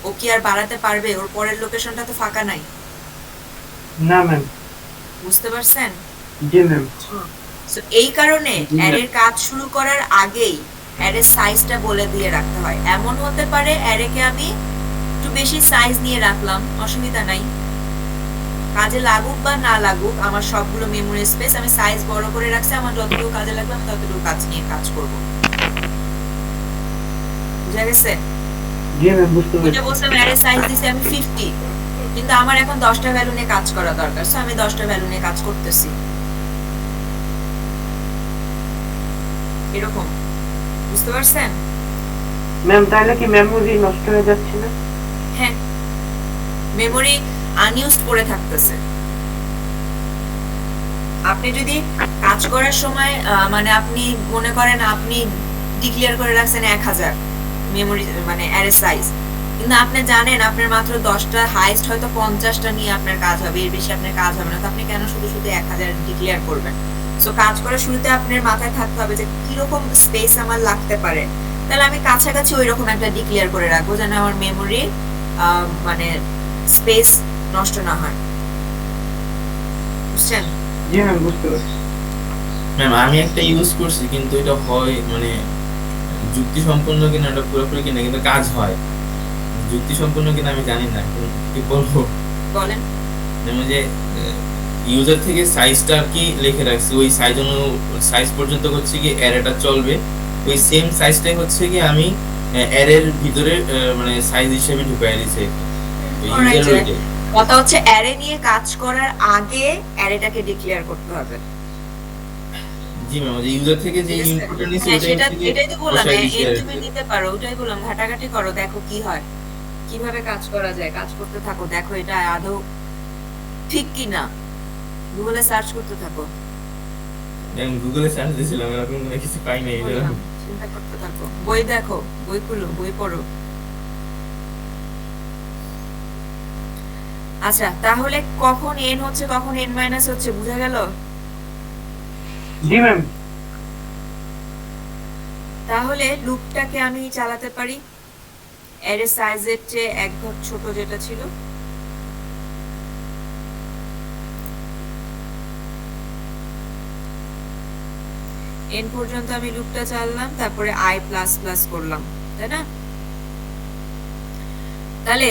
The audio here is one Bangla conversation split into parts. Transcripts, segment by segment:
ও কি আর বাড়াতে পারবে? ওর পরের লোকেশনটা তো ফাঁকা নাই। না ম্যাম। বুঝতে পারছেন? জি ম্যাম। সো এই কারণে জি ম্যাম। অ্যারের কাজ শুরু করার আগেই অ্যারের সাইজটা বলে দিয়ে রাখতে হয়। এমন হতে পারে অ্যারেকে আমি একটু বেশি সাইজ নিয়ে রাখলাম, অসুবিধা নাই, কাজে লাগুক বা না লাগুক আমার সবগুলো মেমোরি স্পেস আমি সাইজ বড় করে রাখছি, আমার যতটুকু কাজে লাগবে আমি ততটুকু কাজ নিয়ে কাজ করব। বুঝা গেছে? জি ম্যাম, বুঝতে ওইটা পেরেছি। বলছিলাম অ্যারে সাইজ দিছি আমি 50, কিন্তু আমার এখন 10টা ভ্যালু নিয়ে কাজ করা দরকার, সো আমি 10টা ভ্যালু নিয়ে কাজ করতেছি, এরকম। বুঝতে পারছেন? ম্যাম তাহলে কি মেমোরি নষ্ট হয়ে যাচ্ছে না? হ্যাঁ, মেমোরি আনইউজড পড়ে থাকতেছে। আপনি যদি কাজ করার সময় মানে আপনি মনে করেন আপনি ডিক্লেয়ার করে রাখছেন 1000 মেমোরি মানে অ্যারে সাইজ, কিন্তু আপনি জানেন আপনার মাত্র 10টা, হাইস্ট হয়তো 50টা নিয়ে আপনার কাজ হবে, এর বেশি আপনার কাজ হবে না, তো আপনি কেন শুধু শুধু 1000 ডিক্লেয়ার করবেন? সো কাজ করার শুরুতে আপনার মাথায় থাকতে হবে যে কিরকম স্পেস আমার লাগতে পারে, তাহলে আমি কাছাকাছি ওই রকম একটা ডিক্লেয়ার করে রাখবো যেন আমার মেমোরি মানে স্পেস নষ্ট না হয়। বুঝছেন? জি ম্যাম, বুঝতে পারছি। ম্যাম আমি একটা ইউজ করছি, কিন্তু এটা হয় মানে যুক্তি সম্পন্ন কিনা এটা পুরোপুরি কিনা, কিন্তু কাজ হয়। যুক্তি সম্পন্ন কিনা আমি জানি না, কি বলবো। বলেন। যেমন যে ইউজার থেকে সাইজটা আর কি লিখে রাখছি, ওই সাইজ সাইজ পর্যন্ত হচ্ছে কি অ্যারেটা চলবে, ওই সেম সাইজটাই হচ্ছে কি আমি অ্যারের ভিতরে মানে সাইজ হিসেবে ঢুকাই দিছি ইউজার ওইটাই। কথা হচ্ছে অ্যারে নিয়ে কাজ করার আগে অ্যারেটাকে ডিক্লেয়ার করতে হবে। জি ম্যাম, যে ইউজার থেকে যে ঠিক আছে? ইনপুটটা নিছি হ্যাঁ, ওইটাই সেটা হচ্ছে কি এটাই তো বললাম, বসাই দিছি এন আর তুমি কি। নিতে পারো, ওটাই বললাম, ঘাটাঘাটি করো, দেখো কি হয়, কিভাবে কাজ করা যায়, কাজ করতে থাকো, দেখো এটা আদৌ ঠিক কিনা, গুগলে সার্চ করতে থাকো। আমি গুগলে সার্চ দিয়েছিলাম, এরকম কোনো কিছু পাই নাই এটা। বললাম, চিন্তা করতে থাকো, বই দেখো, বই খুলো, বই পড়ো। আচ্ছা, তাহলে কখন এন হচ্ছে কখন এন মাইনাস হচ্ছে বুঝা গেল? জি ম্যাম। তাহলে লুপটাকে আমি চালাতে পারি অ্যারে সাইজের চেয়ে এক ঘর ছোট যেটা ছিল। এন পর্যন্ত আমি লুপটা চালালাম, তারপরে আই প্লাস প্লাস করলাম, তাই না? তাহলে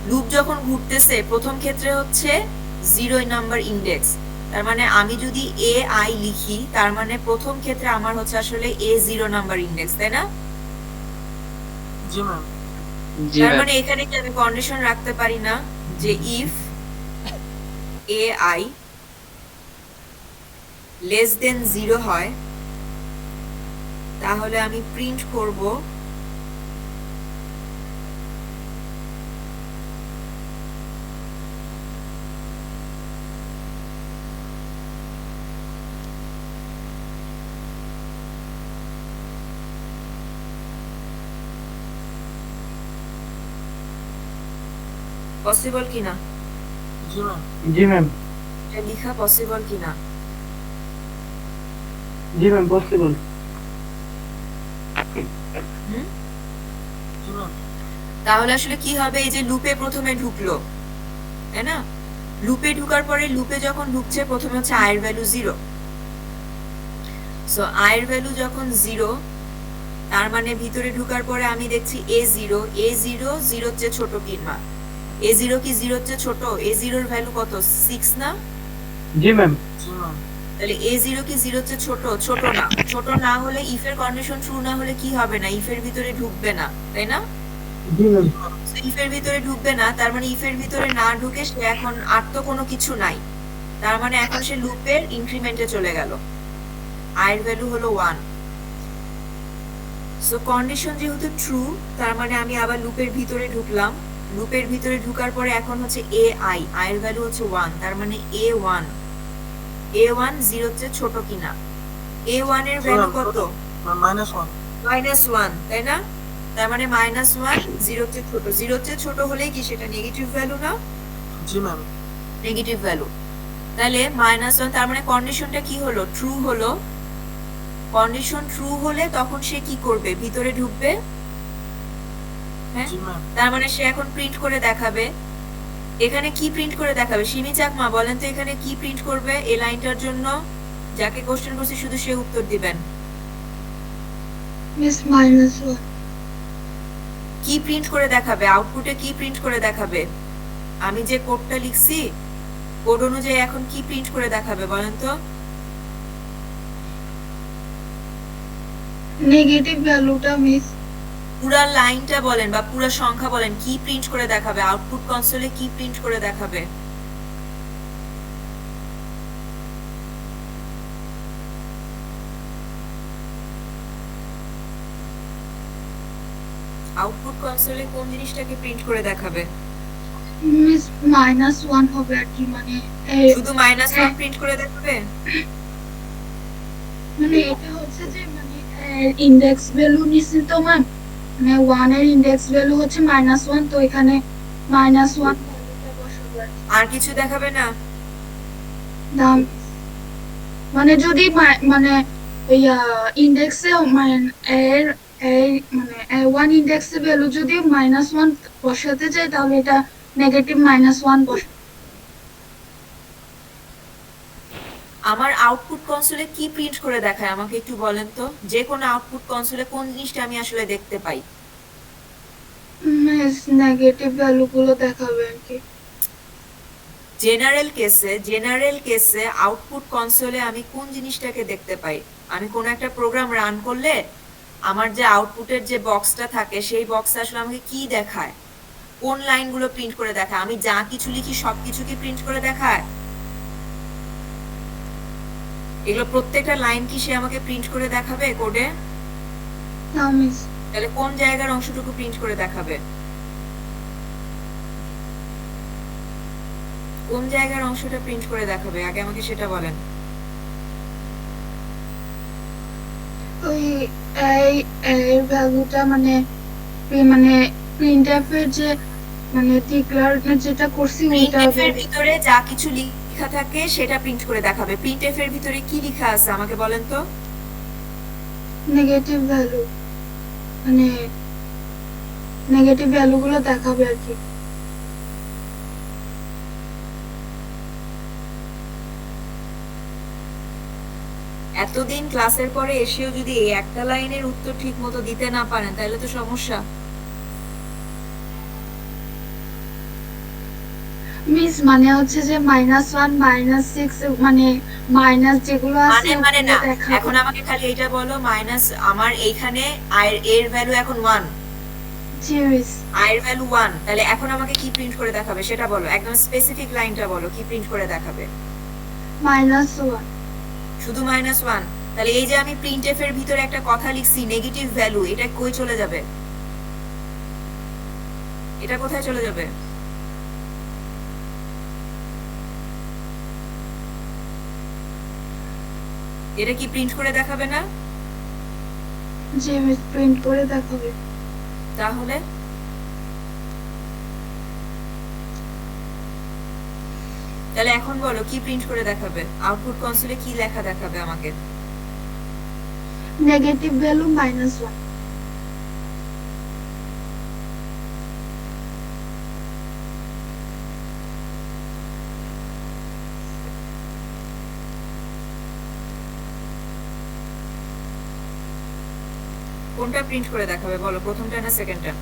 লুপ যখন ঘুরতেছে প্রথম ক্ষেত্রে হচ্ছে 0 নাম্বার ইন্ডেক্স, তার মানে আমি যদি এ আই লিখি তার মানে প্রথম ক্ষেত্রে আমার হচ্ছে আসলে এ 0 নাম্বার ইন্ডেক্স, তাই না? জি ম্যাম। তার মানে এখানে কি আমি কন্ডিশন রাখতে পারি না যে if A I less than 0 হয় তাহলে আমি প্রিন্ট করব পসিবল কিনা, জি ম্যাম। এটা লেখা পসিবল কিনা? জি ম্যাম, পসিবল। হুম, তাহলে আসলে কি হবে, এই যে লুপে প্রথমে ঢুকলো, তাই না? লুপে ঢুকার পরে লুপে যখন ঢুকছে প্রথমে হচ্ছে আয়ের ভ্যালু 0, সো আয়ের ভ্যালু যখন 0 তার মানে ভিতরে ঢুকার পরে আমি দেখছি a0, a0 0 চেয়ে ছোট কিনা, a0 কি 0 চেয়ে ছোট? a0 এর ভ্যালু কত, 6 না? জি ম্যাম। তাহলে a0 কি 0 চেয়ে ছোট? ছোট না। ছোট না হলে ইফ এর কন্ডিশন ট্রু না হলে কি হবে না, ইফ এর ভিতরে ঢুকবে না, তাই না? জি ম্যাম। ইফ এর ভিতরে ঢুকবে না, তার মানে ইফ এর ভিতরে না ঢুকে সে এখন আর তো কোনো কিছু নাই, তার মানে এখন সে লুপের ইনক্রিমেন্টে চলে গেল, আয়ের ভ্যালু হলো 1। সো কন্ডিশন যেহেতু ট্রু তার মানে আমি আবার লুপের ভিতরে ঢুকলাম, লুপের ভিতরে ঢুকার পরে এখন হচ্ছে এ আই, আয়ের ভ্যালু হচ্ছে 1, তার মানে a1, a1 0 চেয়ে ছোট কিনা, a1 এর ভ্যালু কত? -1, তাই না? তার মানে -1 0 চেয়ে ছোট, 0 চেয়ে ছোট হলে কি সেটা নেগেটিভ ভ্যালু না? জি ম্যাম। Negative value. তাহলে -1, তার মানে কন্ডিশনটা কি হলো, ট্রু হলো। কন্ডিশন ট্রু হলে তখন সে কি করবে, ভিতরে ঢুকবে, হ্যাঁ, জি ম্যাম। তার মানে সে এখন প্রিন্ট করে দেখাবে। এখানে কি প্রিন্ট করে দেখাবে? সিমি চাকমা বলেন তো এখানে কি প্রিন্ট করবে এই লাইনটার জন্য? যাকে কোশ্চেন করছি শুধু সে উত্তর দিবেন। মিস -1 কি প্রিন্ট করে দেখাবে? আউটপুটে কি প্রিন্ট করে দেখাবে? আমি যে কোডটা লিখছি, কোড অনুযায়ী এখন কি প্রিন্ট করে দেখাবে বলেন তো? নেগেটিভ ভ্যালুটা মিস পুরা লাইনটা বলেন বা পুরা সংখ্যা বলেন, কি প্রিন্ট করে দেখাবে? আউটপুট কনসোলে কি প্রিন্ট করে দেখাবে? আউটপুট কনসোলে কোন জিনিসটাকে প্রিন্ট করে দেখাবে? মিস -1 হবে আর কি, মানে শুধু -1 প্রিন্ট করে দেখাবে? মানে এটা হচ্ছে যে মানে ইন্ডেক্স ভ্যালু নিশ্চিত তো ম্যাম, মানে 1 এর ইন্ডেক্স ভ্যালু হচ্ছে -1, তো এখানে -1 ভ্যালুটা বসাবো আর কি। আর কিছু দেখাবে না? দাম মানে যদি মানে ইন্ডেক্সে মানে এর এই মানে 1 ইন্ডেক্সে ভ্যালু যদি -1 বসাতে চাই তাহলে এটা নেগেটিভ -1 বসাবো। আমার আউটপুট কনসোলে কি প্রিন্ট করে দেখায় আমাকে একটু বলেন তো? যে কোনো আউটপুট কনসোলে কোন জিনিসটা আমি আসলে দেখতে পাই? মিস নেগেটিভ ভ্যালুগুলো দেখাবে আর কি। জেনারেল কেসে আউটপুট কনসোলে আমি কোন জিনিসটাকে দেখতে পাই? আমি কোন একটা প্রোগ্রাম রান করলে আমার যে আউটপুটের যে বক্সটা থাকে সেই বক্সে আসলে আমাকে কি দেখায়? কোন লাইনগুলো প্রিন্ট করে দেখায়? আমি যা কিছু লিখি সবকিছু কি প্রিন্ট করে দেখায়? এগুলো প্রত্যেকটা লাইন কি সে আমাকে প্রিন্ট করে দেখাবে কোডে? না মিস তাহলে কোন জায়গার অংশটুকু প্রিন্ট করে দেখাবে? কোন জায়গার অংশটা প্রিন্ট করে দেখাবে আগে আমাকে সেটা বলেন। ওই এই এর ভ্যালুটা মানে মানে প্রিন্টএফ এর যে মানে ডিক্লার যেটা করছি ওইটা প্রিন্টএফ এর ভিতরে যা কিছু লেখা থাকে সেটা প্রিন্ট করে দেখাবে। প্রিন্টএফ এর ভিতরে কি লেখা আছে আমাকে বলেন তো? নেগেটিভ ভ্যালু, মানে নেগেটিভ ভ্যালুগুলো দেখাবে আর কি। এতদিন ক্লাসের পরে এসেও যদি এই একটা লাইনের উত্তর ঠিক মতো দিতে না পারেন তাহলে তো সমস্যা। মিস মানে হচ্ছে যে -1 -6 মানে মাইনাস যেগুলো আছে মানে না, ওগুলো দেখাবে। এখন আমাকে খালি এটা বলো মাইনাস আমার এইখানে এর ভ্যালু এখন 1, জি মিস এর ভ্যালু 1, তাহলে এখন আমাকে কি প্রিন্ট করে দেখাবে সেটা বলো, একদম স্পেসিফিক লাইনটা বলো কি প্রিন্ট করে দেখাবে। -1 শুধু -1, তাহলে এই যে আমি প্রিন্টএফ এর ভিতরে একটা কথা লিখছি নেগেটিভ ভ্যালু, এটা কই চলে যাবে? এটা কোথায় চলে যাবে? এটা কি প্রিন্ট করে দেখাবে না? জি মিস প্রিন্ট করে দেখাবে। তাহলে তাহলে এখন বলো কি প্রিন্ট করে দেখাবে? আউটপুট কনসোলে কি লেখা দেখাবে আমাকে? Negative value -1। কোনটা প্রিন্ট করে দেখাবে বলো, প্রথমটা না সেকেন্ডটা?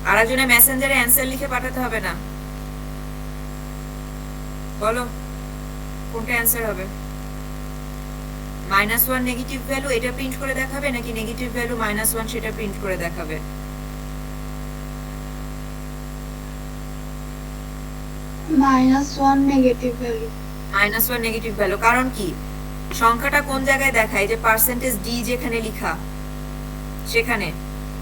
আর একজনে মেসেঞ্জারে অ্যানসার লিখে পাঠাতে হবে না, বলো কোনটা অ্যানসার হবে? -1 নেগেটিভ ভ্যালু এটা প্রিন্ট করে দেখাবে নাকি নেগেটিভ ভ্যালু -1 সেটা প্রিন্ট করে দেখাবে? -1 নেগেটিভ ভ্যালু। -1 নেগেটিভ ভ্যালু, কারণ কি? সংখ্যাটা কোন জায়গায় দেখায়? যে পার্সেন্টেজ ডি যেখানে লেখা সেখানে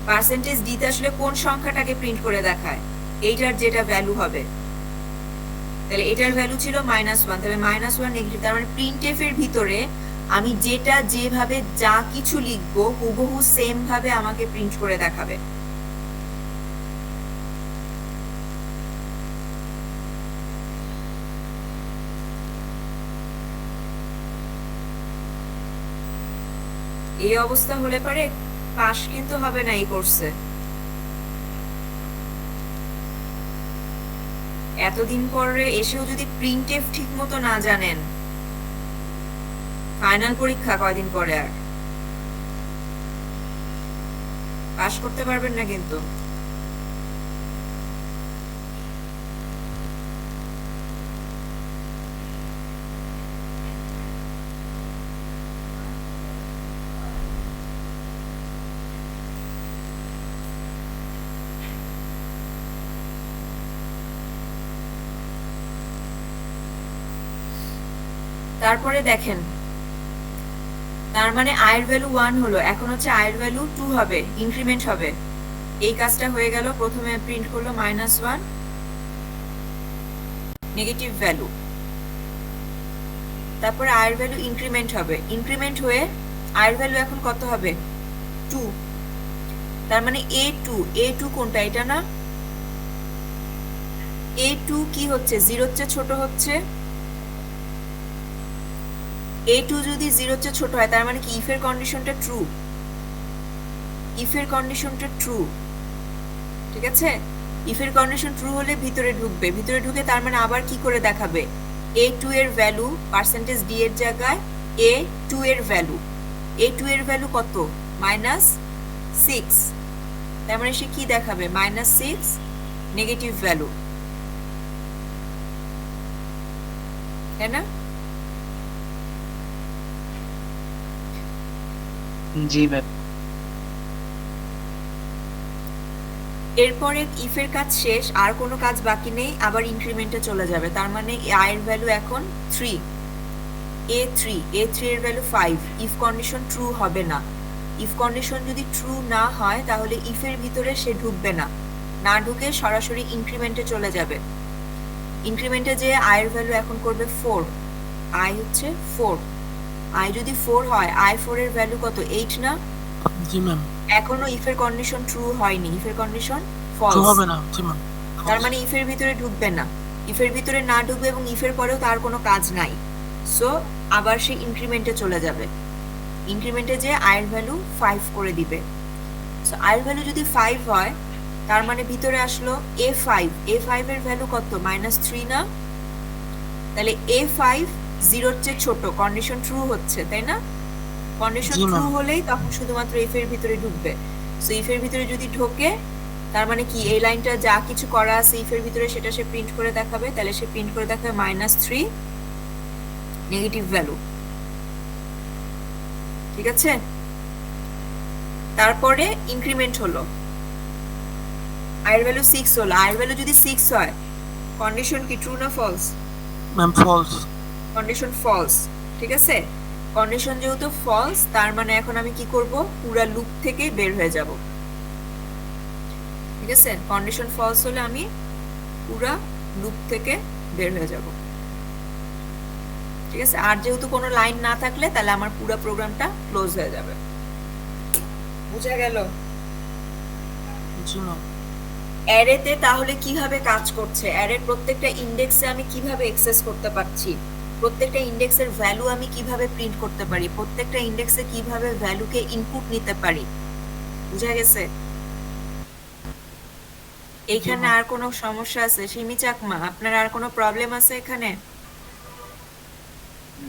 পার্সেন্টেজ ডি তে আসলে কোন সংখ্যাটাকে প্রিন্ট করে দেখায়? এইটার যেটা ভ্যালু হবে, তাহলে এটার ভ্যালু ছিল -1, তাহলে -1 নেগেটিভ, তার মানে প্রিন্টএফ এর ভিতরে আমি যেটা যেভাবে যা কিছু লিখবো হুবহু সেম ভাবে আমাকে প্রিন্ট করে দেখাবে। এই অবস্থা হলে পরে পাস কিন্তু হবে না এই কোর্সে। এতদিন পরে এসেও যদি প্রিন্টএফ ঠিক মতো না জানেন, ফাইনাল পরীক্ষা কয়দিন পরে, আর পাস করতে পারবেন না কিন্তু। তারপরে দেখেন, তার মানে আয়ের ভ্যালু 1 হলো, এখন হচ্ছে আয়ের ভ্যালু 2 হবে, ইনক্রিমেন্ট হবে। এই কাজটা হয়ে গেল। প্রথমে প্রিন্ট করলো -1 নেগেটিভ ভ্যালু, তারপরে আয়ের ভ্যালু ইনক্রিমেন্ট হবে, ইনক্রিমেন্ট হয়ে আয়ের ভ্যালু এখন কত হবে? 2। তার মানে A2 কোনটা? এটা না? A2 কি হচ্ছে? 0 চেয়ে ছোট হচ্ছে। A2 যদি 0 চেয়ে ছোট হয় তার মানে কি ইফের কন্ডিশনটা ট্রু, ইফের কন্ডিশনটা ট্রু। ঠিক আছে, ইফের কন্ডিশন ট্রু হলে ভিতরে ঢুকবে, ভিতরে ঢুকে তার মানে আবার কি করে দেখাবে? A2 এর ভ্যালু পার্সেন্টেজ d এর জায়গায় A2 এর ভ্যালু, A2 এর ভ্যালু কত? -6। তার মানে সে কি দেখাবে? -6 নেগেটিভ ভ্যালু, তাই না? জি ম্যাম। এরপরে ইফের কাজ শেষ, আর কোনো কাজ বাকি নেই, আবার ইনক্রিমেন্টে চলে যাবে। তার মানে আয়ের ভ্যালু এখন 3, A3 এর ভ্যালু 5। ইফ কন্ডিশন ট্রু হবে না, ইফ কন্ডিশন যদি ট্রু না হয় তাহলে ইফের ভিতরে সে ঢুকবে না, না ঢুকে সরাসরি ইনক্রিমেন্টে চলে যাবে। ইনক্রিমেন্টে যে আয়ের ভ্যালু এখন করবে 4, আই হচ্ছে 4। আই যদি 4 হয়, I4 এর ভ্যালু কত? 8 না? জি ম্যাম। এখনো ইফের কন্ডিশন ট্রু হয়নি, ইফের কন্ডিশন ট্রু ফলস হবে না। জি ম্যাম। তার মানে ইফের ভিতরে ঢুকবে না, ইফের ভিতরে না ঢুকবে এবং ইফের পরেও তার কোনো কাজ নাই। সো আবার সে ইনক্রিমেন্টে চলে যাবে, ইনক্রিমেন্টে যে আয়ের ভ্যালু 5 করে দিবে। সো আয়ের ভ্যালু যদি 5 হয় তার মানে ভিতরে আসলো A5 এর ভ্যালু কত? -3 না? তাহলে A5 0 এর চেয়ে ছোট, কন্ডিশন ট্রু হচ্ছে, তাই না? কন্ডিশন জি, ট্রু ma'am. হলেই তখন শুধুমাত্র ইফ এর ভিতরে ঢুকবে। সো ইফ এর ভিতরে যদি ঢোকে তার মানে কি এই লাইনটা যা কিছু করা আছে ইফ এর ভিতরে সেটা সে প্রিন্ট করে দেখাবে। তাহলে সে প্রিন্ট করে দেখাবে -3 নেগেটিভ ভ্যালু। ঠিক আছে, তারপরে ইনক্রিমেন্ট হলো, আয়ের ভ্যালু 6 হলো। আয়ের ভ্যালু যদি 6 হয় কন্ডিশন কি ট্রু না false? Ma'am false. Condition false. ঠিক আছে, কন্ডিশন যেহেতু ফলস তার মানে এখন আমি কি করব? পুরো লুপ থেকে বের হয়ে যাব। ঠিক আছে, কন্ডিশন ফলস হলে আমি পুরো লুপ থেকে বের হয়ে যাব। ঠিক আছে, আর যেহেতু কোনো লাইন না থাকলে তাহলে আমার পুরো প্রোগ্রামটা ক্লোজ হয়ে যাবে। বুঝা গেল? জি ম্যাম। অ্যারেতে তাহলে কিভাবে কাজ করছে, অ্যারের প্রত্যেকটা ইন্ডেক্সে আমি কিভাবে অ্যাক্সেস করতে পারছি, প্রত্যেকটা ইন্ডেক্সের ভ্যালু আমি কিভাবে প্রিন্ট করতে পারি, প্রত্যেকটা ইন্ডেক্সে কিভাবে ভ্যালুকে ইনপুট নিতে পারি। বুঝা গেছে? এইখানে আর কোনো সমস্যা আছে? সিমি চাকমা, আপনার আর কোনো প্রবলেম আছে এখানে?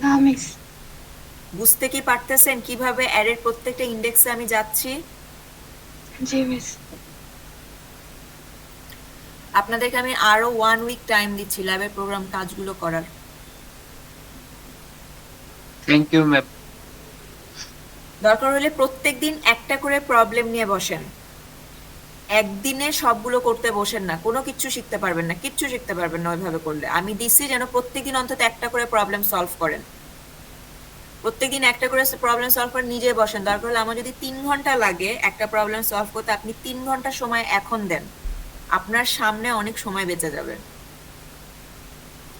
না মিস। বুঝতে কি পারতেছেন কিভাবে অ্যারের প্রত্যেকটা ইন্ডেক্সে আমি যাচ্ছি? জি মিস। আপনাদেরকে আমি আরো 1 উইক টাইম দিচ্ছি ল্যাবের প্রোগ্রাম কাজগুলো করার। Thank you ma'am. দরকার হলে প্রত্যেকদিন একটা করে প্রবলেম নিয়ে বসেন, একদিনে সবগুলো করতে বসেন না, কোনো কিচ্ছু শিখতে পারবেন না, কিচ্ছু শিখতে পারবেন না ওইভাবে করলে। আমি দিচ্ছি যেন প্রত্যেকদিন অন্তত একটা করে প্রবলেম সলভ করেন, প্রত্যেকদিন একটা করে প্রবলেম সলভ করে নিজে বসেন। দরকার হলে আমার যদি 3 ঘন্টা লাগে একটা প্রবলেম সলভ করতে, আপনি 3 ঘন্টা সময় এখন দেন, আপনার সামনে অনেক সময় বেঁচে যাবে।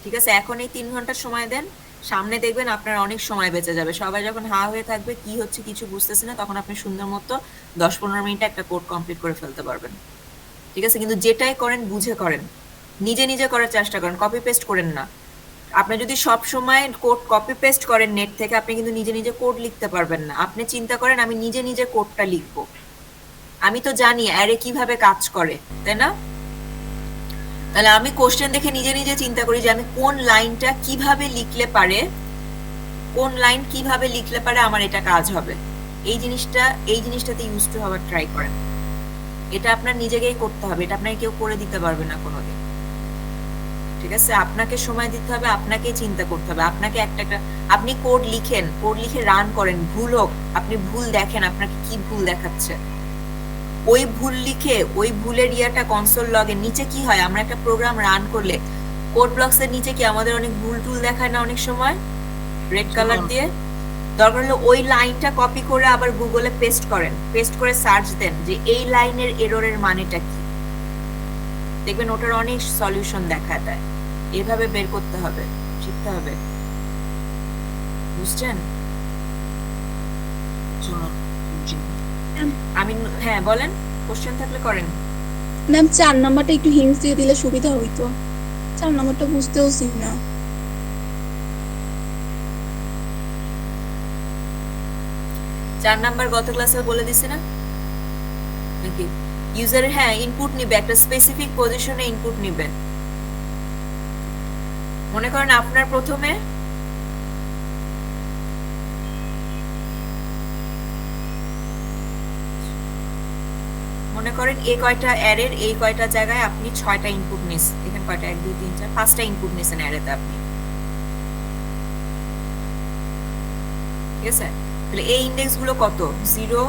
ঠিক আছে, এখন এই 3 ঘন্টার সময় দেন, সামনে দেখবেন আপনার অনেক সময় বেঁচে যাবে। সবাই যখন হা হয়ে থাকবে কি হচ্ছে কিছু বুঝতেছে না, তখন আপনি সুন্দর মতো 10-15 মিনিটে একটা কোড কমপ্লিট করে ফেলতে পারবেন। ঠিক আছে, কিন্তু যেটাই করেন বুঝে করেন, নিজে নিজে করার চেষ্টা করেন, কপি পেস্ট করেন না। আপনি যদি সব সময় কোড কপি পেস্ট করেন নেট থেকে, আপনি কিন্তু নিজে নিজে কোড লিখতে পারবেন না। আপনি চিন্তা করেন আমি নিজে নিজে কোডটা লিখবো, আমি তো জানি অ্যারে কিভাবে কাজ করে, তাই না? তাহলে আমি কোশ্চেন দেখে নিজে নিজে চিন্তা করি যে আমি কোন লাইনটা কিভাবে লিখলে পারে, কোন লাইন কিভাবে লিখলে পারে আমার এটা কাজ হবে। এই জিনিসটাতে ইউজ টু হওয়ার ট্রাই করেন। এটা আপনার নিজেকেই করতে হবে, এটা আপনাকে কেউ করে দিতে পারবে না কোনোদিন। ঠিক আছে, আপনাকে সময় দিতে হবে, আপনাকেই চিন্তা করতে হবে, আপনাকে একটা আপনি কোড লিখেন, কোড লিখে রান করেন, ভুল হোক, আপনি ভুল দেখেন আপনাকে কি ভুল দেখাচ্ছে, ওই ভুল লিখে ওই ভুলের ইয়াটা কনসোল লগের নিচে কি হয়, আমরা একটা প্রোগ্রাম রান করলে কোড ব্লকস এর নিচে কি আমাদের অনেক ভুল টুল দেখায় না অনেক সময় রেড কালার দিয়ে? দরকার হলে ওই লাইনটা কপি করে আবার গুগলে পেস্ট করেন, পেস্ট করে সার্চ দেন যে এই লাইনের এররের মানেটা কি, দেখবেন ওটার অনেক সলিউশন দেখা দেয়। এভাবে বের করতে হবে, শিখতে হবে, বুঝছেন? জি ম্যাম। আমি হ্যাঁ বলেন, কোশ্চেন থাকলে করেন। ম্যাম 4 নাম্বারটা একটু হিন্টস দিয়ে দিলে সুবিধা হইতো, 4 নাম্বারটা বুঝতেওছি না। 4 নাম্বার গত ক্লাসে বলে দিছি না নাকি? ইউজারের হ্যাঁ ইনপুট নিবে, একটা স্পেসিফিক পজিশনে ইনপুট নিবে। মনে করেন আপনার প্রথমে মনে করেন এই কয়টা অ্যারের এই কয়টা জায়গায় আপনি 6টা ইনপুট নিস, এখানে কয়টা 1 2 3 4 5টা ইনপুট নিছেন অ্যারেতে আপনি, ঠিক আছে? তাহলে এই ইনডেক্স গুলো কত? 0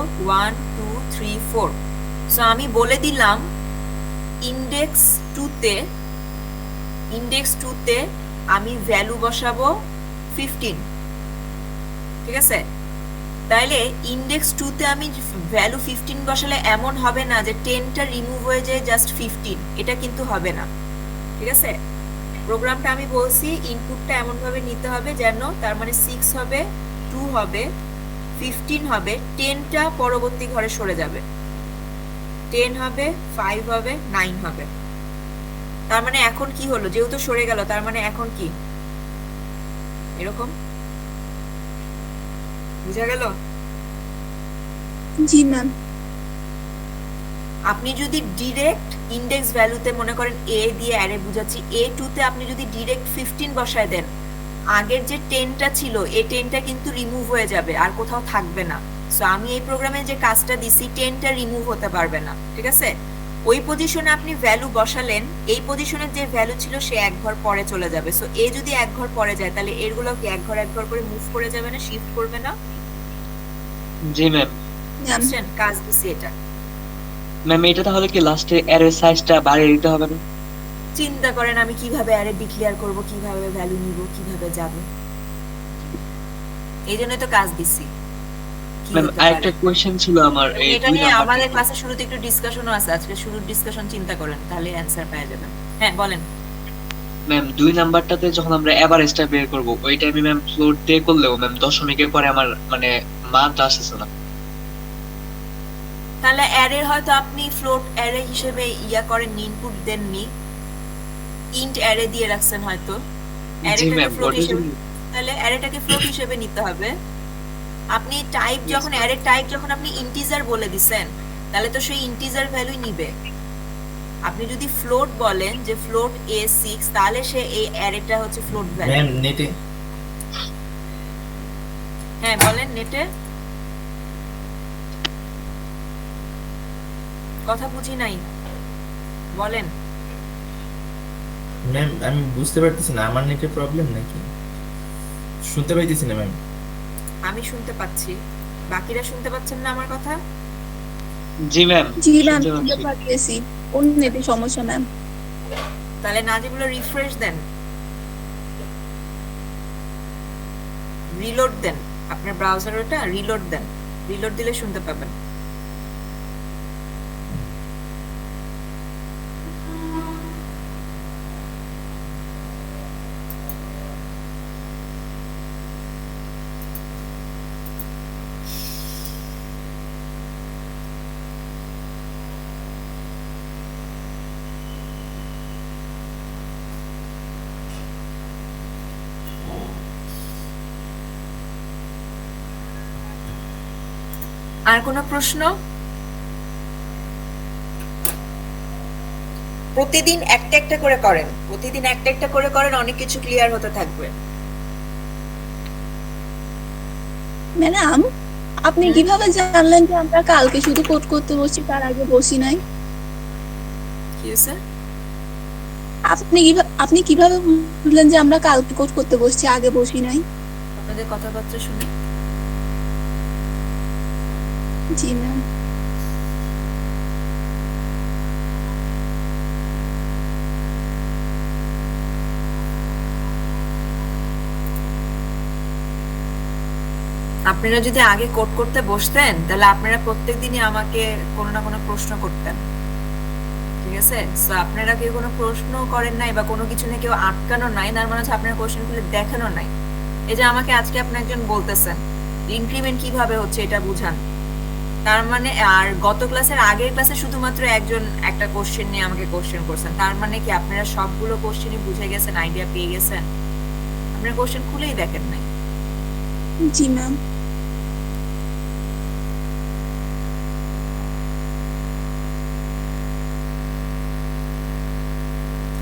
1 2 3 4। সো আমি বলে দিলাম ইনডেক্স 2 তে আমি ভ্যালু বসাবো 15, ঠিক আছে? তাইলে ইনডেক্স 2 তে আমি ভ্যালু 15 বসালে এমন হবে না যে 10টা রিমুভ হয়ে যায় জাস্ট 15, এটা কিন্তু হবে না, ঠিক আছে? প্রোগ্রামটা আমি বলছি ইনপুটটা এমন ভাবে নিতে হবে যেন তার মানে 6 হবে, 2 হবে, 15 হবে, 10টা পরবর্তী ঘরে সরে যাবে, 10 হবে, 5 হবে, 9 হবে। তার মানে এখন কি হলো, যেহেতু সরে গেল তার মানে এখন কি এরকম, বুঝা গেল? জি ম্যাম। আপনি যদি ডিরেক্ট ইনডেক্স ভ্যালুতে মনে করেন এ দিয়ে অ্যারে বুঝাচ্ছি, A2 তে আপনি যদি ডিরেক্ট 15 বসায় দেন, আগের যে 10টা ছিল এই 10টা কিন্তু রিমুভ হয়ে যাবে, আর কোথাও থাকবে না। সো আমি এই প্রোগ্রামে যে কাজটা দিছি 10টা রিমুভ হতে পারবে না, ঠিক আছে? ওই পজিশনে আপনি ভ্যালু বসালেন, এই পজিশনের যে ভ্যালু ছিল সে এক ঘর পরে চলে যাবে। সো এ যদি এক ঘর পরে যায় তাহলে এরগুলো কি এক ঘর করে মুভ করে যাবে না, শিফট করবে না? জি ম্যাম। বুঝছেন? কাজ দিছি এটা। ম্যাম এটা তাহলে কি লাস্টে অ্যারে সাইজটা বাড়িয়ে দিতে হবে না? চিন্তা করেন আমি কিভাবে অ্যারে ডিক্লেয়ার করব, কিভাবে ভ্যালু নিব, কিভাবে যাব, এই জন্য তো কাজ দিছি। কি ম্যাম হতে আরেকটা পারে? কোশ্চেন ছিল আমার, এই এটা 2 নিয়ে নাম্বার আমাদের ক্লাসে শুরুতে একটু ডিসকাশনও আছে, আজকে শুরুর ডিসকাশন চিন্তা করেন তাহলে অ্যানসার পেয়ে যাবেন। হ্যাঁ বলেন। ম্যাম 2 নাম্বারটাতে যখন আমরা এভারেজটা বের করব ওই টাইমে ম্যাম ফ্লোট দিয়ে করলেও ম্যাম দশমিকের পরে আমার মানে মানটা আসছে না। তাহলে অ্যারে হয়তো আপনি ফ্লোট অ্যারে হিসেবে ইয়া করেন, ইনপুট দেননি, ইন্ট অ্যারে দিয়ে রাখছেন হয়তো, জি অ্যারেটাকে ম্যাম ফ্লোট ওটার হিসেবে, জন্য তাহলে অ্যারেটাকে ফ্লোট হিসেবে নিতে হবে। আপনি টাইপ যখন অ্যারে টাইপ যখন আপনি ইন্টিজার বলে দিবেন তাহলে তো সেই ইন্টিজার ভ্যালুই নিবে। আপনি যদি ফ্লোট বলেন যে ফ্লোট A6 তাহলে সে এই অ্যারেটা হচ্ছে ফ্লোট ভ্যালু। ম্যাম নেটে হ্যাঁ বলেন, নেটে কথা বুঝি নাই, বলেন। ম্যাম আমি বুঝতে পারতেছি না আমার নেটের প্রবলেম নাকি, শুনতে পাইতেছি না ম্যাম। আমি শুনতে পাচ্ছি, বাকিরা শুনতে পাচ্ছেন না আমার কথা? জি ম্যাম। জি ম্যাম, শুনতে শুনতে পাচ্ছি। পাচ্ছি। কোন নেটে সমস্যা ম্যাম? তাহলে নাজিবুল্লাহ রিফ্রেশ দেন, রিলোড দেন, আপনার ব্রাউজার ওটা রিলোড দেন, রিলোড দিলে শুনতে পাবেন। আর কোনো প্রশ্ন? প্রতিদিন একটা একটা করে করেন, প্রতিদিন একটা একটা করে করেন, অনেক কিছু ক্লিয়ার হতে থাকবে। ম্যাডাম, আপনি কিভাবে জানলেন যে আমরা কালকে শুধু কোড করতে বসছি, তার আগে বসি নাই? কি হয়েছে? আপনি কিভাবে বুঝলেন যে আমরা কালকে কোড করতে বসছি, আগে বসি নাই? আপনাদের কথাবার্তা শুনে। জি ম্যাম। আপনারা যদি আগে কোড করতে বসতেন তাহলে আপনারা প্রত্যেকদিনই আমাকে কোনো না কোনো প্রশ্ন করতেন, ঠিক আছে? সো আপনারা কেউ কোনো প্রশ্ন করেন নাই বা কোনো কিছু নিয়ে কেউ আটকানো নাই, তার মানে হচ্ছে আপনার কোশ্চেন গুলো দেখানো নাই। এই যে আমাকে আজকে আপনি একজন বলতেছেন ইনক্রিমেন্ট কিভাবে হচ্ছে এটা বুঝান, তার মানে আর গত ক্লাসের আগের ক্লাসে শুধুমাত্র একজন একটা কোশ্চেন নিয়ে আমাকে কোশ্চেন করছেন, তার মানে কি আপনারা সবগুলো কোশ্চেনই বুঝে গেছেন, আইডিয়া পেয়ে গেছেন? আপনারা কোশ্চেন খুলেই দেখেন নাই। জি ম্যাম।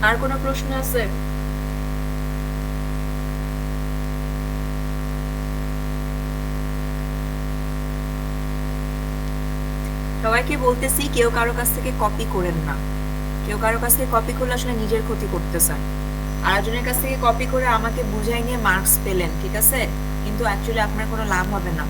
আর কোনো প্রশ্ন আছে? সবাইকে বলতেছি কেউ কারো কাছ থেকে কপি করেন না, কেউ কারো কাছ থেকে কপি করলে আসলে নিজের ক্ষতি করতেছেন। আরেকজনের কাছ থেকে কপি করে আমাকে বুঝাই নিয়ে মার্কস পেলেন, ঠিক আছে, কিন্তু অ্যাকচুয়ালি আপনার কোনো লাভ হবে না,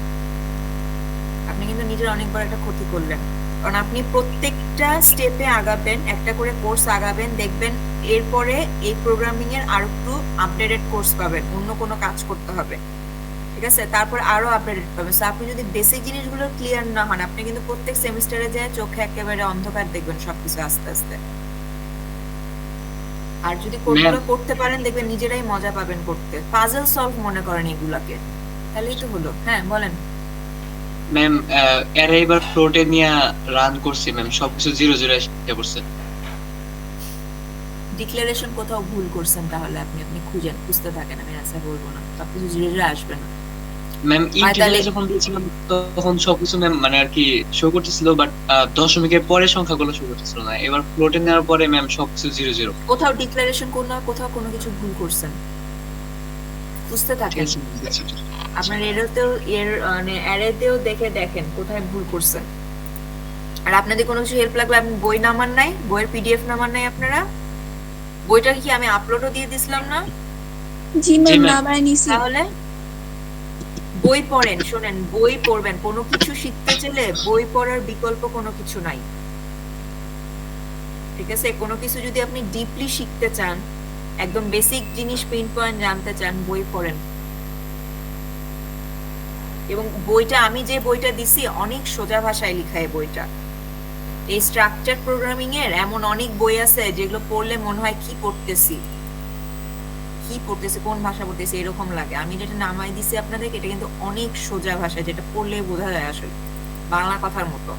আপনি কিন্তু নিজের অনেক বড় একটা ক্ষতি করলেন। কারণ আপনি প্রত্যেকটা স্টেপে আগাবেন, একটা করে কোর্স আগাবেন, দেখবেন এরপরে এই প্রোগ্রামিং এর আরো একটু আপডেটেড কোর্স পাবেন, অন্য কোনো কাজ করতে হবে, ঠিক আছে, তারপর আরো আপডেটেড পাবেন। সো আপনি যদি বেসিক জিনিসগুলো ক্লিয়ার না হন, আপনি কিন্তু প্রত্যেক সেমিস্টারে যায় চোখে একেবারে অন্ধকার দেখবেন সবকিছু আস্তে আস্তে। আর যদি কোডগুলো করতে পারেন দেখবেন নিজেরাই মজা পাবেন করতে, পাজল সলভ মনে করেন এগুলাকে, তাহলেই তো হলো। হ্যাঁ বলেন। ম্যাম এর এবার ফ্লোটে নিয়ে রান করছি ম্যাম, সবকিছু 0 এসে পড়ছে। ডিক্লারেশন কোথাও ভুল করছেন, তাহলে আপনি খুঁজতে থাকেন, আমি অ্যান্সার বলবো না, সবকিছু জিরো জিরো আসবে না। ম্যাম ইন্টিগ্রাল যখন দিয়েছিলাম তখন সবকিছু ম্যাম মানে আর কি শো করতেছিল, বাট দশমিকের পরে সংখ্যাগুলো শো করতেছিল না। এবার ফ্লোটে নেওয়ার পরে ম্যাম সবকিছু 0 কোথাও ডিক্লারেশন কোথাও কোনো কিছু ভুল করছেন, বুঝতে থাকেন। আপনার মানে অ্যারেতেও দেখেন কোথায় ভুল করছেন। আর আপনাদের কোনো কিছু হেল্প লাগলে আপনি বই নামান নাই, বইয়ের পিডিএফ নামান নাই আপনারা? বইটা কি আমি আপলোডও দিয়ে দিছিলাম না? জি ম্যাম, নামায় নিছি। তাহলে বই পড়েন, শোনেন, বই পড়বেন। কোনো কিছু শিখতে চাইলে বই পড়ার বিকল্প কোনো কিছু নাই, ঠিক আছে? কোনো কিছু যদি আপনি ডিপলি শিখতে চান, একদম বেসিক জিনিস পিন পয়েন্ট জানতে চান, বই পড়েন। এবং বইটা, আমি যে বইটা দিছি অনেক সোজা ভাষায় লেখা এই বইটা। এই স্ট্রাকচার প্রোগ্রামিং এর এমন অনেক বই আছে যেগুলো পড়লে মনে হয় কি পড়তেছি, কোন ভাষা পড়তেছি এরকম লাগে। আমি যেটা নামাই দিছি আপনাদের, এটা কিন্তু অনেক সোজা ভাষা, যেটা পড়লে বোঝা যায় আসলে বাংলা কথার মতো,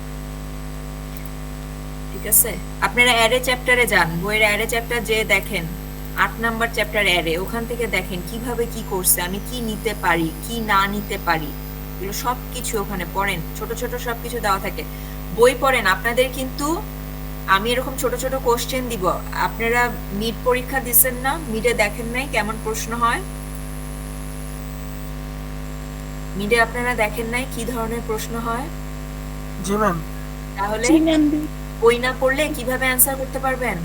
ঠিক আছে? আপনারা অ্যারে চ্যাপ্টারে যান, বইয়ের অ্যারে চ্যাপ্টার যে দেখেন 8 নাম্বার চ্যাপ্টার অ্যারে, ওখান থেকে দেখেন কিভাবে কি করছে, আমি কি নিতে পারি কি না নিতে পারি, এগুলো সবকিছু ওখানে পড়েন। ছোট ছোট সবকিছু দেওয়া থাকে, বই পড়েন। আপনাদের কিন্তু আমি এরকম ছোট ছোট কোশ্চেন দিব, আপনারা মিড পরীক্ষা দিচ্ছেন না, মিডে দেখেন নাই কেমন প্রশ্ন হয়? মিডে আপনারা দেখেন নাই কি ধরনের প্রশ্ন হয়? জি ম্যাম। তাহলে জি ম্যাম। বই না পড়লে কিভাবে অ্যান্সার করতে পারবেন?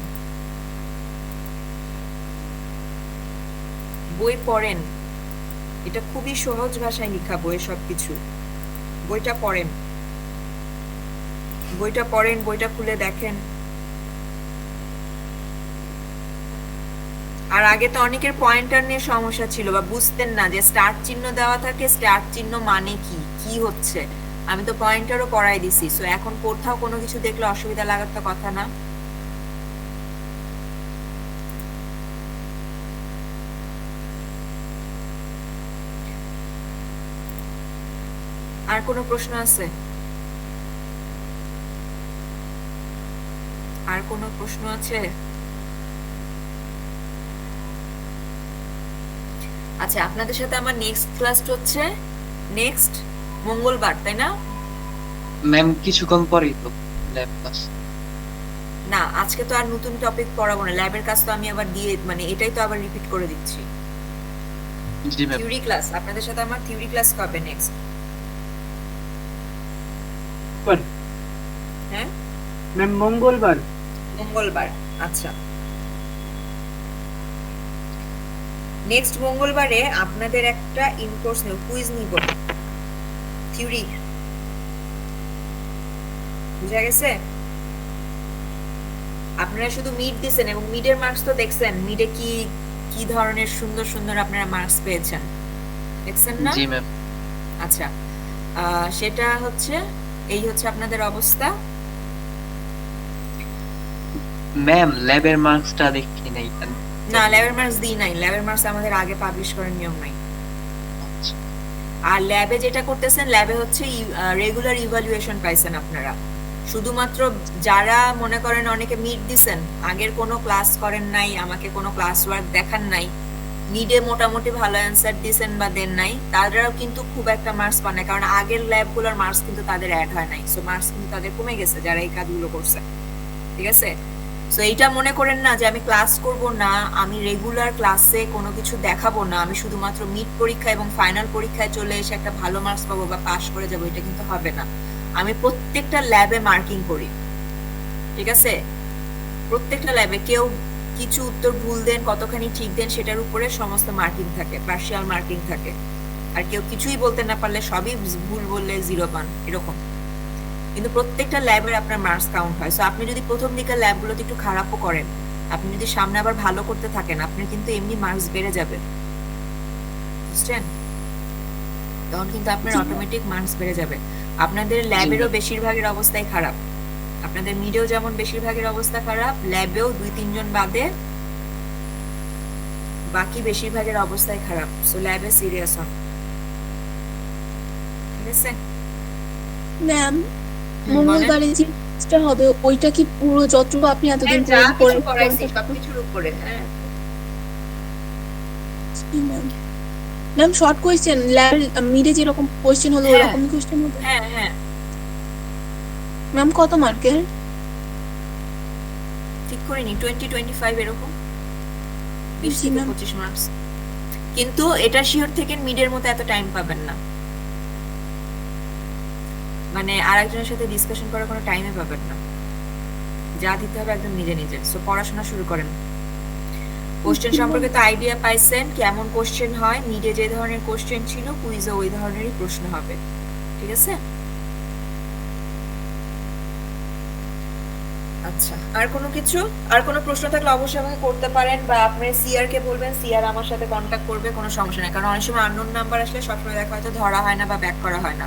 বই পড়েন, এটা খুবই সহজ ভাষায় লেখা বইয়ে সবকিছু। বইটা পড়েন, বইটা খুলে দেখেন। আর আগে তো অনেকের পয়েন্টার নিয়ে সমস্যা ছিল, বা বুঝতেন না যে স্টার চিহ্ন দেওয়া থাকে, স্টার চিহ্ন মানে কি হচ্ছে। আমি তো পয়েন্টারও পড়াই দিছি, সো এখন কোথাও কোনো কিছু দেখলে অসুবিধা লাগার তো কথা না। আর কোনো প্রশ্ন আছে? আর কোনো প্রশ্ন আছে? আচ্ছা, আপনাদের সাথে আমার নেক্সট ক্লাস হচ্ছে নেক্সট মঙ্গলবার, তাই না? ম্যাম কিছুক্ষণ পরেই তো ল্যাব ক্লাস। না, আজকে তো আর নতুন টপিক পড়াবো না, ল্যাবের কাজ তো আমি আবার দিয়ে মানে এটাই তো আবার রিপিট করে দিচ্ছি। জি ম্যাম। থিওরি ক্লাস, আপনাদের সাথে আমার থিওরি ক্লাস কবে নেক্সট? হ্যাঁ, ম্যাম মঙ্গলবার। মঙ্গলবার। আচ্ছা, নেক্সট মঙ্গলবারে আপনাদের একটা ইনকোর্স নিব, কুইজ নিব, থিওরি। বুঝা গেছে? আপনারা শুধু মিড দিছেন এবং মিডের মার্কস তো দেখছেন, মিডে কি কি ধরনের সুন্দর সুন্দর আপনারা মার্কস পেয়েছেন, দেখছেন না? জি ম্যাম। আচ্ছা, সেটা হচ্ছে এই হচ্ছে আপনাদের অবস্থা। ম্যাম ল্যাবের মার্কসটা দেখি নাই। না, ল্যাবের মার্কস দিই নাই, ল্যাবের মার্কস আমাদের আগে পাবলিশ করার নিয়ম নাই। আচ্ছা। আর ল্যাবে যেটা করতেছেন, ল্যাবে হচ্ছে রেগুলার ইভালুয়েশন পাইছেন আপনারা। শুধুমাত্র যারা মনে করেন অনেকে মিড দিছেন, আগের কোনো ক্লাস করেন নাই, আমাকে কোনো ক্লাস ওয়ার্ক দেখান নাই, মিডে মোটামুটি ভালো অ্যান্সার দিছেন বা দেন নাই, তারাও কিন্তু খুব একটা মার্কস পান না, কারণ আগের ল্যাবগুলোর মার্কস কিন্তু তাদের অ্যাড হয় নাই। সো মার্কস কিন্তু তাদের কমে গেছে যারা এই কাজগুলো করছে, ঠিক আছে? সো এইটা মনে করেন না যে আমি ক্লাস করব না, আমি রেগুলার ক্লাসে কোনো কিছু দেখাবো না, আমি শুধুমাত্র মিড পরীক্ষা এবং ফাইনাল পরীক্ষায় চলে এসে একটা ভালো মার্কস পাবো বা পাস করে যাবো, এটা কিন্তু হবে না। আমি প্রত্যেকটা ল্যাবে মার্কিং করি, ঠিক আছে? প্রত্যেকটা ল্যাবে কেউ কিছু উত্তর ভুল দেন, কতখানি ঠিক দেন, সেটার উপরে সমস্ত মার্কিং থাকে, পার্শিয়াল মার্কিং থাকে। আর কেউ কিছুই বলতে না পারলে, সবই ভুল বললে 0 পান, এরকম। কিন্তু প্রত্যেকটা ল্যাবের আপনার মার্কস কাউন্ট হয়। সো আপনি যদি প্রথম দিকের ল্যাবগুলোতে একটু খারাপও করেন, আপনি যদি সামনে আবার ভালো করতে থাকেন, আপনার কিন্তু এমনি মার্কস বেড়ে যাবে, বুঝছেন? তখন কিন্তু আপনার অটোমেটিক মার্কস বেড়ে যাবে। আপনাদের ল্যাবেরও বেশিরভাগের অবস্থাই খারাপ, আপনাদের মিডেও যেমন বেশিরভাগের অবস্থা খারাপ, ল্যাবেও 2-3 জন বাদে বাকি বেশিরভাগের অবস্থাই খারাপ। সো ল্যাবে সিরিয়াস হন, ঠিক আছে? ম্যাম বলেন। মঙ্গলবারে যে ক্লাসটা হবে ওইটা কি পুরো যতটুকু আপনি এতদিন হ্যাঁ, যা পরে কিছু করাইছি সবকিছুর উপরে। হ্যাঁ, ম্যাম শর্ট কোয়েশ্চেন ল্যাব মিডে যেরকম কোয়েশ্চেন হলো হ্যাঁ। ওরকম কোয়েশ্চেন হবে? হ্যাঁ, হ্যাঁ, ম্যাম কত মার্কের? ঠিক করিনি, 20-25 এরকম, 20 জি, থেকে ম্যাম। 25 মার্কস। কিন্তু এটা শিওর থেকে মিডের মতো এত টাইম পাবেন না, মানে আরেকজনের সাথে ডিসকাশন করার কোনো টাইমে পাবেন না, যা দিতে হবে একদম নিজে নিজে। সো পড়াশোনা শুরু করেন। কোশ্চেন সম্পর্কে তো আইডিয়া পাইছেন, কেমন কোশ্চেন হয়, মিডে যে ধরনের কোশ্চেন ছিল, কুইজে ওই ধরনেরই প্রশ্ন হবে, ঠিক আছে? আচ্ছা, আর কোনো কিছু, আর কোনো প্রশ্ন থাকলে অবশ্যই আমাকে করতে পারেন, বা আপনি সিআর কে বলবেন, সিআর আমার সাথে কন্ট্যাক্ট করবে, কোনো সমস্যা নেই। কারণ অনেক সময় আননোন নাম্বার আসলে সবসময় দেখা হয়তো ধরা হয় না বা ব্যাক করা হয় না,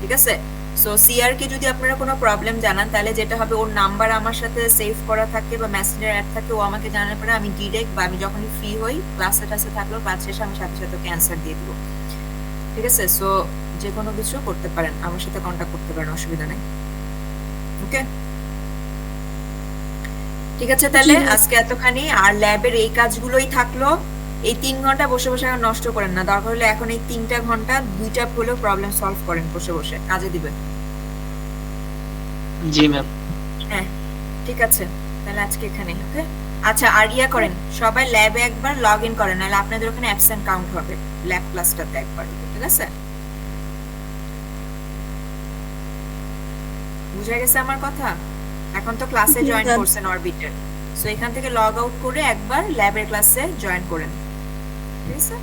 ঠিক আছে? সো সিআর কে যদি আপনারা কোনো প্রবলেম জানান, তাহলে যেটা হবে, ওর নাম্বার আমার সাথে সেভ করা থাকে বা মেসেঞ্জার অ্যাড থাকে, ও আমাকে জানার পরে আমি ডিরেক্ট বা আমি যখনই ফ্রি হই, ক্লাসে টাসে থাকলেও ক্লাস শেষে আমি সাথে সাথে ওকে অ্যান্সার দিয়ে দিব, ঠিক আছে? সো যে কোনো কিছু করতে পারেন, আমার সাথে কন্ট্যাক্ট করতে পারেন, অসুবিধা নেই। ওকে, ঠিক আছে? তাহলে আজকে এতখানি। আর ল্যাবের এই কাজগুলোই থাকলো। এই 3 ঘন্টা বসে বসে আর নষ্ট করেন না, দরকার হলে এখন এই 3টা ঘন্টা 2টা হলেও প্রবলেম সলভ করেন বসে বসে, কাজে দিবে। জি ম্যাম। হ্যাঁ, ঠিক আছে, তাহলে আজকে এখানে। ওকে, আচ্ছা, আর ইয়া করেন, সবাই ল্যাবে একবার লগ ইন করেন, নাহলে আপনাদের ওখানে অ্যাবসেন্ট কাউন্ট হবে ল্যাব ক্লাসটাতে একবার, ঠিক আছে? বুঝা গেছে আমার কথা? এখন তো ক্লাসে জি, জয়েন ম্যাম। করছেন অরবিটের, সো এখান থেকে লগ আউট করে একবার ল্যাবের ক্লাসে জয়েন করেন, ঠিক আছে?